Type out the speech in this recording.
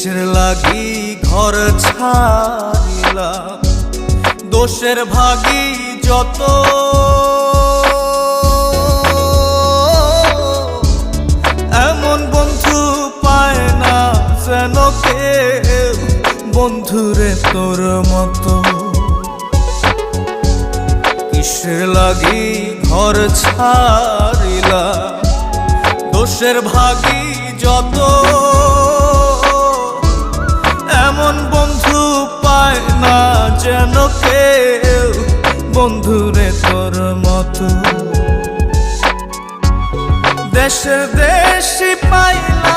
কিসের লাগি ঘর ছাড়িলাম, দোষের ভাগী যত, এমন বন্ধু পায় না যেন কেউ, বন্ধুরে তোর মতো। কিসের লাগি ঘর ছাড়িলাম, দোষের ভাগী যত, এমন বন্ধু পায় না যেন কেউ, বন্ধুরে তোর মতো। দেশে দেশি পাইলাম